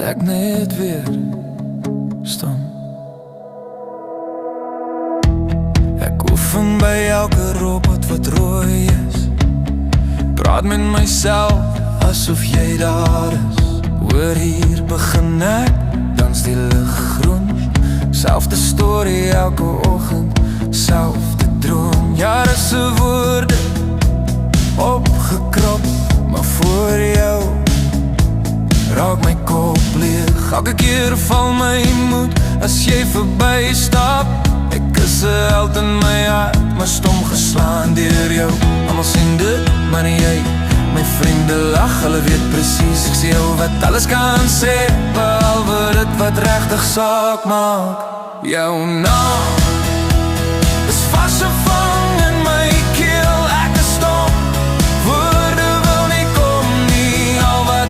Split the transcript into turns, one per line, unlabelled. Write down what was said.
ek net weer staan. Ek oefen by elke robot wat rooi is, praat met myself asof jy daar is. Hoor hier begin ek, dans die lig groen, selfde storie elke oggend, selfde droom. Jare se woorde opgekrop, maar voor jou raak my kop leeg. Elke keer val my moed as jy verby stap. Ek is 'n held in my hart, maar stom geslaan deur jou. Almal sien dit, maar nie jy. My vriende lag, hulle weet presies ek sê jou wat alles kan sê, behalwe dit wat regtig saak maak. Jou naam